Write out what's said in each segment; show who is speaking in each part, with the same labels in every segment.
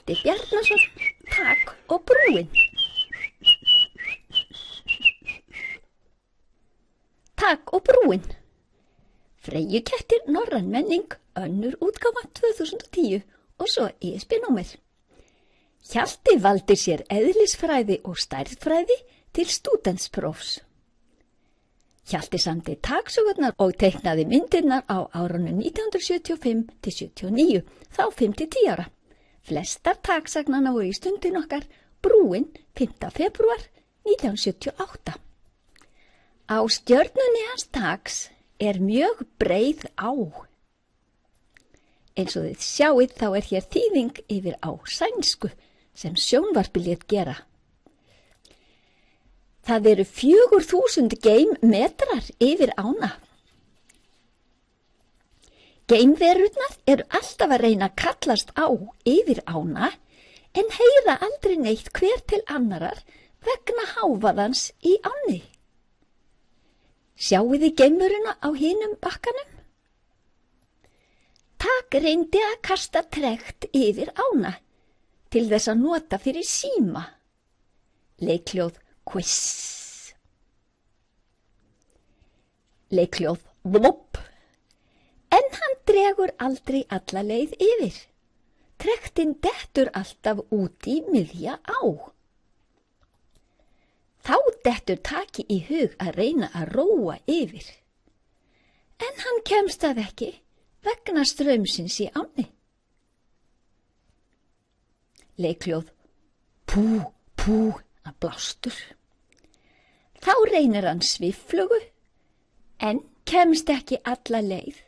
Speaker 1: Hjalti Bjarnason, Tak og brúin. Tak og brúin. Freyjukettir norræn menning, önnur útgáfa 2010 og svo ISB-númer. Hjalti valdi sér eðlisfræði og stærðfræði til stúdentsprófs. Hjalti samdi taksögurnar og teiknaði myndirnar á árunum 1975 til 79, þá 5-10 ára. Flestar taksagnanna voru í Stundin okkar, brúin 5. febrúar 1978. Á stjörnunni hans Taks mjög breið á. Eins og þið sjáið þá hér þýðing yfir á sænsku sem sjónvarpið lét gera. Það eru 4000 geimmetrar yfir ána. Geimverurnar eru alltaf að reyna að kallast á yfir ána en heyra aldrei neitt hver til annarar vegna hávaðans í ánni. Sjáið þið geimveruna á hinum bakkanum? Tak reyndi að kasta tregt yfir ána til þess að nota fyrir síma. Leikhljóð quiss. Leikhljóð vlopp. En hann dregur aldrei alla leið yfir. Trektin dettur alltaf út í miðja á. Þá dettur Taki í hug að reyna að róa yfir. En hann kemst það ekki vegna straumsins í ánni. Leikhljóð pú, pú að blástur. Þá reynir hann svifflugu en kemst ekki alla leið.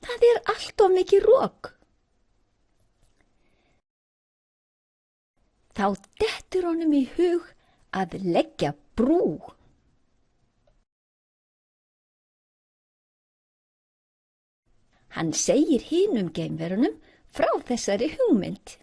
Speaker 1: Það allt of mikið rok. Þá dettur honum í hug að leggja brú. Hann segir hinum geimverunum frá þessari hugmynd.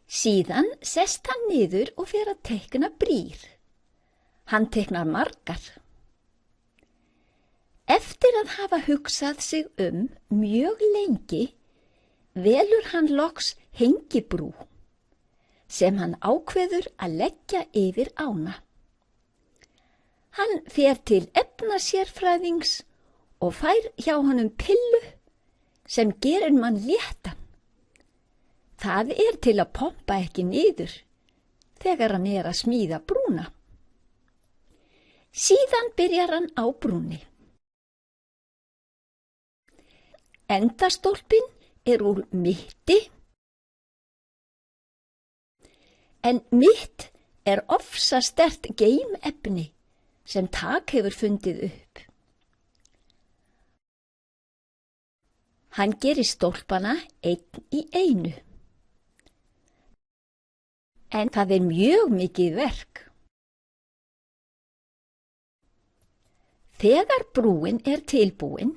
Speaker 1: Síðan sest hann niður og fer að teikna brýr. Hann teiknar margar. Eftir að hafa hugsað sig mjög lengi, velur hann loks hengibrú, sem hann ákveður að leggja yfir ána. Hann fer til efnasérfræðings og fær hjá honum pillu sem gerir mann léttan. Það til að pompa ekki niður þegar hann að smíða brúna. Síðan byrjar hann á brúni. Endastólpinn úr mitti, en mitt ofsasterkt geimefni sem Tak hefur fundið upp. Hann gerir stólpana einn í einu. En það mjög mikið verk. Þegar brúin tilbúin,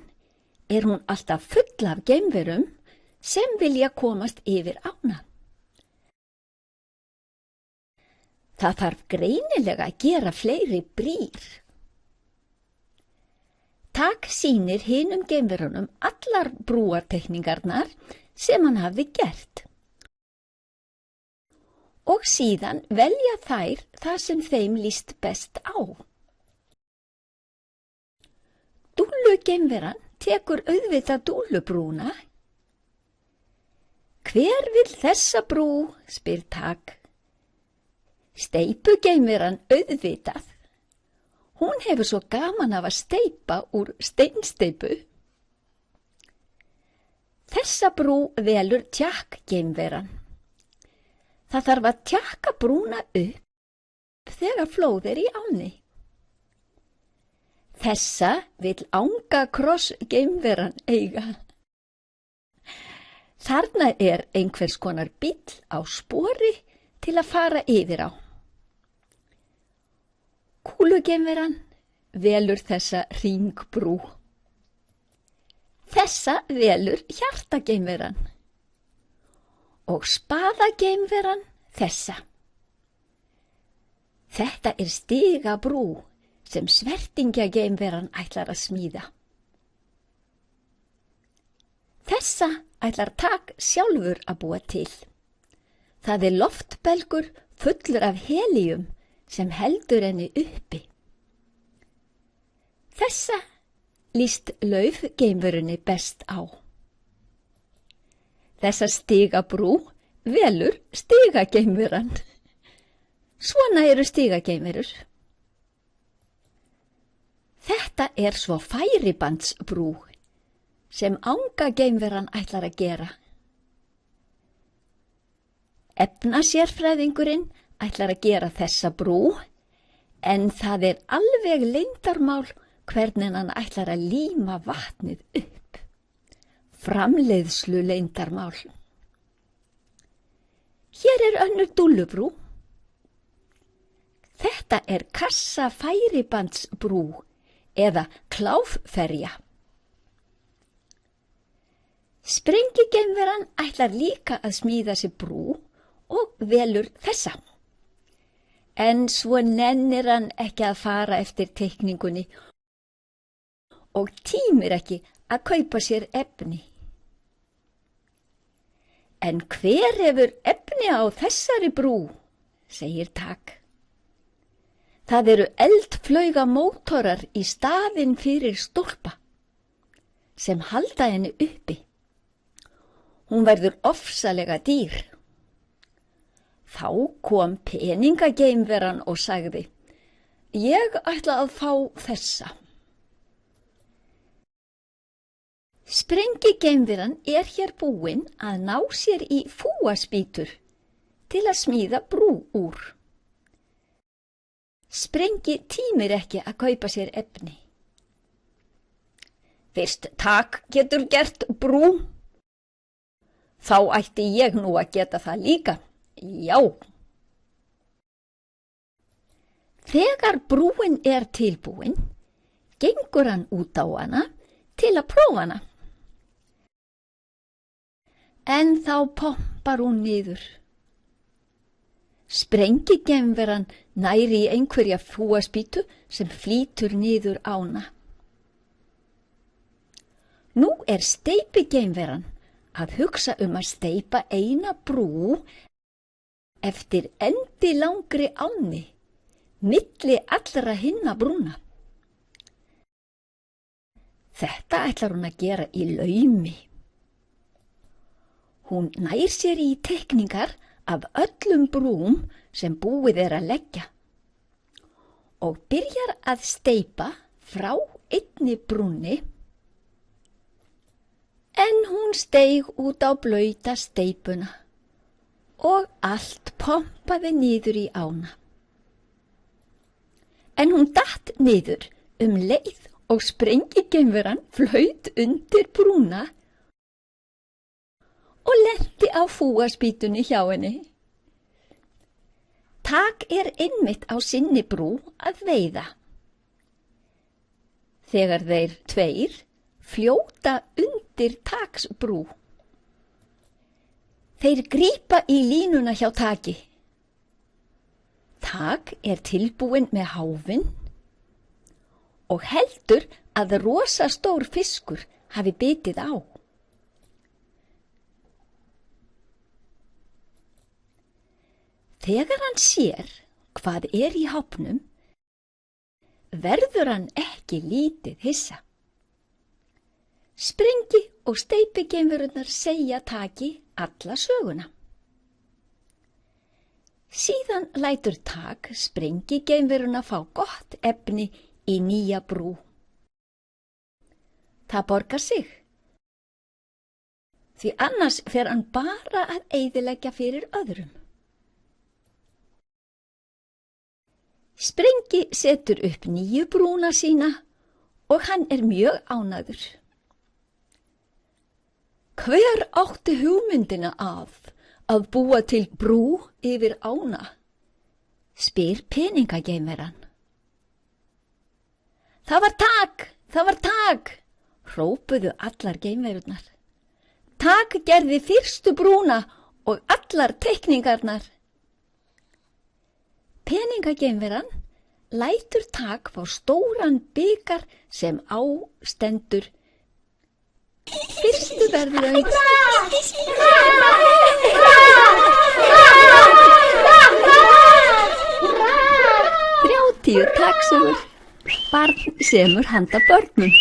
Speaker 1: hún alltaf full af geimverum sem vilja komast yfir ána. Það þarf greinilega að gera fleiri brýr. Tak sýnir hinum geimverunum allar brúarteikningarnar sem hann hafði gert. Og síðan velja þær það sem þeim líst best á. Dúllugeimveran tekur auðvitað dúllubrúna. Hver vill þessa brú, spyr Tak. Steypugeimveran auðvitað. Hún hefur svo gaman af að steypa úr steinsteypu. Þessa brú velur tjakkgeimveran. Það þarf að tjakka brúna upp þegar flóð í ánni. Þessa vill angakrossgeimveran eiga. Þarna einhvers konar bíll á spori til að fara yfir á. Kúlugeimveran velur þessa hringbrú. Þessa velur hjartageimveran. Og spaðageimveran þessa. Þetta stigabrú sem svertingjageimveran ætlar að smíða. Þessa ætlar Tak sjálfur að búa til. Það er loftbelgur fullur af helium sem heldur henni uppi. Þessa líst lauf geimverunni best á. Þessa stigabrú velur stigageimveran. Svona eru stigageimverur. Þetta er svo færibandsbrú sem angageimveran ætlar að gera. Efnasérfræðingurinn ætlar að gera þessa brú, en það er alveg leyndarmál hvernig hann ætlar að líma vatnið upp. Framleiðslu leyndarmál. Hér er önnur dúllubrú. Þetta er kassafæribandsbrú eða kláfferja. Sprengigeimveran ætlar líka að smíða sér brú og velur þessa. En svo nennir hann ekki að fara eftir teikningunni og tímir ekki að kaupa sér efni. En hver hefur efni á þessari brú, segir Tak. Það eru eldflaugamótorar í staðinn fyrir stólpa sem halda henni uppi. Hún verður ofsalega dýr. Þá kom peningageimveran og sagði: Ég ætla að fá þessa. Sprengigeimveran er hér búin að ná sér í fúaspýtur til að smíða brú úr. Sprengi tímir ekki að kaupa sér efni. Fyrst Tak getur gert brú, þá ætti ég nú að geta það líka, já. Þegar brúin er tilbúin, gengur hann út á hana til að prófa hana. En þá pompar hún niður. Sprengigeimveran næri í einhverja fúaspýtu sem flýtur niður ána. Nú er steypigeimveran að hugsa að steypa eina brú eftir endilangri ánni, milli allra hinna brúna. Þetta ætlar hún að gera í laumi. Hún nær sér í teikningar af öllum brúm sem búið er að leggja og byrjar að steypa frá einni brúnni, en hún steig út á blauta steypuna og allt pompaði niður í ána. En hún datt niður leið og sprengigeimveran flaut undir brúna og lenti á fúaspýtunni hjá henni. Tak er einmitt á sinni brú að veiða. Þegar þeir tveir fljóta undir Taks brú. Þeir grípa í línuna hjá Taki. Tak er tilbúinn með háfinn og heldur að rosastór fiskur hafi bitið á. Þegar hann sér hvað er í háfnum, verður hann ekki lítið hissa. Sprengi og steypigeimverurnar segja Taki alla söguna. Síðan lætur Tak sprengigeimveruna fá gott efni í nýja brú. Það borgar sig, því annars fer hann bara að eyðileggja fyrir öðrum. Sprengi setur upp nýju brúna sína og hann er mjög ánægður. Hver átti hugmyndina að búa til brú yfir ána? Spyr peningageimveran. Það var Tak, hrópuðu allar geimverurnar. Tak gerði fyrstu brúna og allar teikningarnar. Peningageimveran lætur Tak fá stóran bikar sem á stendur: Fyrsti Þú verður að 30 taksögur. Barn semur handa börnum.